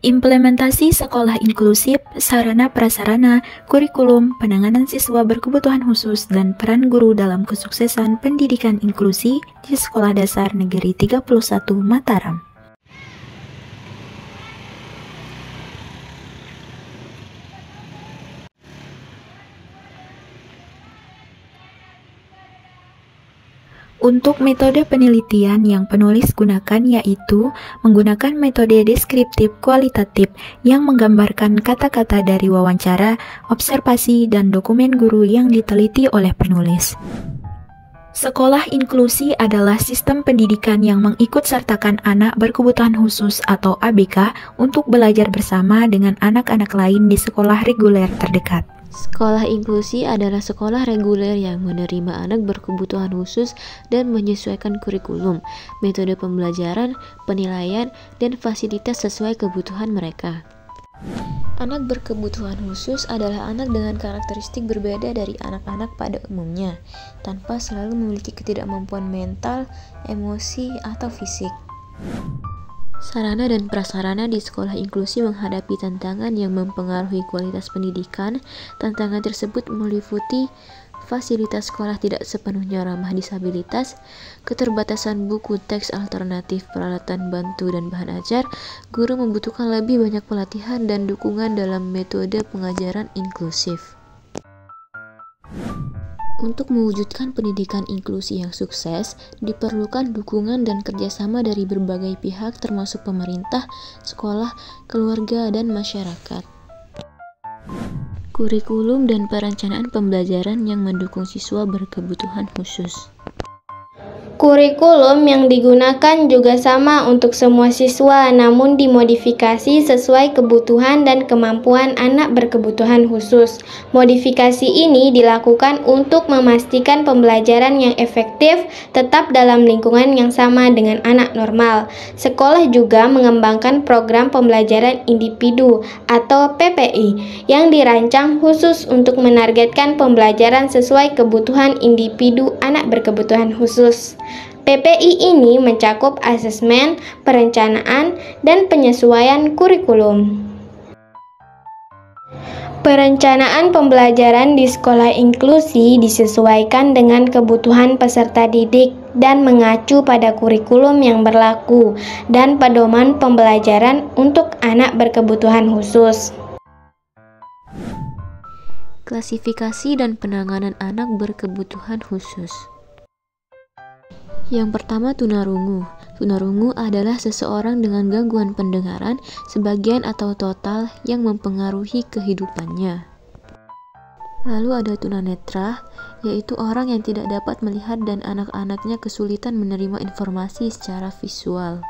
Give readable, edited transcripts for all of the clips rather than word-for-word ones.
Implementasi sekolah inklusif, sarana prasarana, kurikulum, penanganan siswa berkebutuhan khusus, dan peran guru dalam kesuksesan pendidikan inklusi di Sekolah Dasar Negeri 31 Mataram. Untuk metode penelitian yang penulis gunakan yaitu menggunakan metode deskriptif kualitatif yang menggambarkan kata-kata dari wawancara, observasi, dan dokumen guru yang diteliti oleh penulis. Sekolah inklusi adalah sistem pendidikan yang mengikutsertakan anak berkebutuhan khusus atau ABK untuk belajar bersama dengan anak-anak lain di sekolah reguler terdekat. Sekolah inklusi adalah sekolah reguler yang menerima anak berkebutuhan khusus dan menyesuaikan kurikulum, metode pembelajaran, penilaian, dan fasilitas sesuai kebutuhan mereka. Anak berkebutuhan khusus adalah anak dengan karakteristik berbeda dari anak-anak pada umumnya, tanpa selalu memiliki ketidakmampuan mental, emosi, atau fisik. Sarana dan prasarana di sekolah inklusi menghadapi tantangan yang mempengaruhi kualitas pendidikan. Tantangan tersebut meliputi fasilitas sekolah tidak sepenuhnya ramah disabilitas, keterbatasan buku teks alternatif, peralatan bantu dan bahan ajar. Guru membutuhkan lebih banyak pelatihan dan dukungan dalam metode pengajaran inklusif. Untuk mewujudkan pendidikan inklusi yang sukses, diperlukan dukungan dan kerjasama dari berbagai pihak termasuk pemerintah, sekolah, keluarga, dan masyarakat. Kurikulum dan perencanaan pembelajaran yang mendukung siswa berkebutuhan khusus. Kurikulum yang digunakan juga sama untuk semua siswa, namun dimodifikasi sesuai kebutuhan dan kemampuan anak berkebutuhan khusus. Modifikasi ini dilakukan untuk memastikan pembelajaran yang efektif tetap dalam lingkungan yang sama dengan anak normal. Sekolah juga mengembangkan program pembelajaran individu atau PPI yang dirancang khusus untuk menargetkan pembelajaran sesuai kebutuhan individu anak berkebutuhan khusus. PPI ini mencakup asesmen, perencanaan, dan penyesuaian kurikulum. Perencanaan pembelajaran di sekolah inklusi disesuaikan dengan kebutuhan peserta didik dan mengacu pada kurikulum yang berlaku dan pedoman pembelajaran untuk anak berkebutuhan khusus. Klasifikasi dan penanganan anak berkebutuhan khusus. Yang pertama, tunarungu. Tunarungu adalah seseorang dengan gangguan pendengaran sebagian atau total yang mempengaruhi kehidupannya. Lalu ada tunanetra, yaitu orang yang tidak dapat melihat dan anak-anaknya kesulitan menerima informasi secara visual.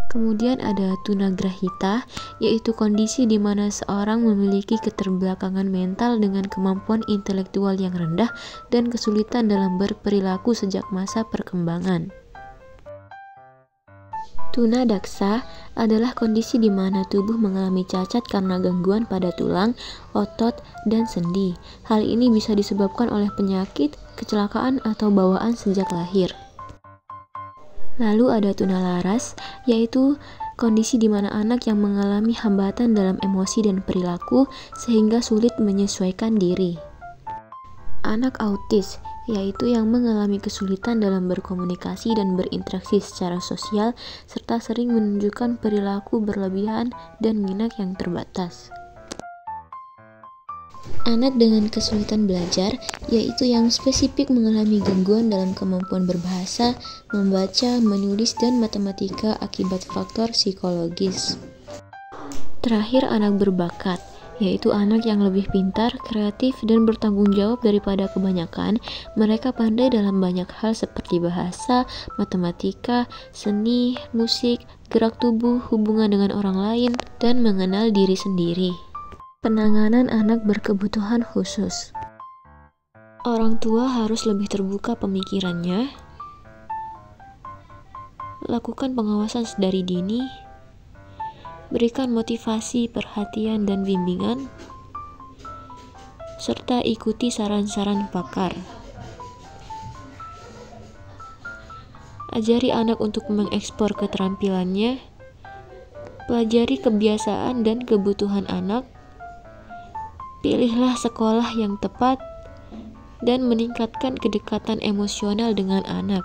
Kemudian ada tunagrahita, yaitu kondisi di mana seorang memiliki keterbelakangan mental dengan kemampuan intelektual yang rendah dan kesulitan dalam berperilaku sejak masa perkembangan. Tunadaksa adalah kondisi di mana tubuh mengalami cacat karena gangguan pada tulang, otot, dan sendi. Hal ini bisa disebabkan oleh penyakit, kecelakaan, atau bawaan sejak lahir. Lalu ada tunalaras, yaitu kondisi di mana anak yang mengalami hambatan dalam emosi dan perilaku sehingga sulit menyesuaikan diri. Anak autis, yaitu yang mengalami kesulitan dalam berkomunikasi dan berinteraksi secara sosial serta sering menunjukkan perilaku berlebihan dan minat yang terbatas. Anak dengan kesulitan belajar, yaitu yang spesifik mengalami gangguan dalam kemampuan berbahasa, membaca, menulis, dan matematika akibat faktor psikologis. Terakhir, anak berbakat, yaitu anak yang lebih pintar, kreatif, dan bertanggung jawab daripada kebanyakan. Mereka pandai dalam banyak hal seperti bahasa, matematika, seni, musik, gerak tubuh, hubungan dengan orang lain, dan mengenal diri sendiri. Penanganan anak berkebutuhan khusus. Orang tua harus lebih terbuka pemikirannya, lakukan pengawasan sedari dini, berikan motivasi, perhatian, dan bimbingan, serta ikuti saran-saran pakar. Ajari anak untuk mengekspor keterampilannya, pelajari kebiasaan dan kebutuhan anak, pilihlah sekolah yang tepat, dan meningkatkan kedekatan emosional dengan anak.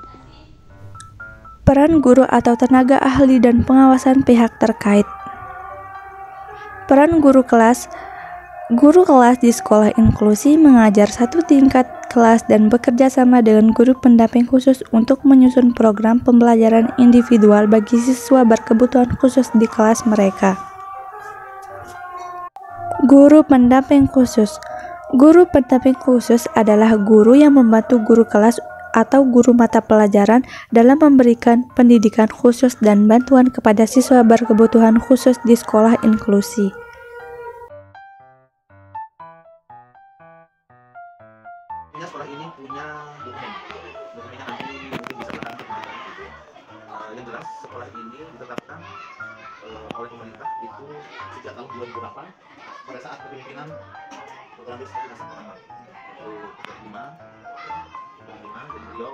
Peran guru atau tenaga ahli dan pengawasan pihak terkait. Peran guru kelas di sekolah inklusi mengajar satu tingkat kelas dan bekerja sama dengan guru pendamping khusus untuk menyusun program pembelajaran individual bagi siswa berkebutuhan khusus di kelas mereka. Guru pendamping khusus. Guru pendamping khusus adalah guru yang membantu guru kelas atau guru mata pelajaran dalam memberikan pendidikan khusus dan bantuan kepada siswa berkebutuhan khusus di sekolah inklusi. Sekolah ini punya dokumennya nanti mungkin bisa yang jelas sekolah ini ditetapkan oleh pemerintah itu sejak tahun 2008 pada saat kepemimpinan Dr. Andes Hasan Muhammad itu 2005 jadi beliau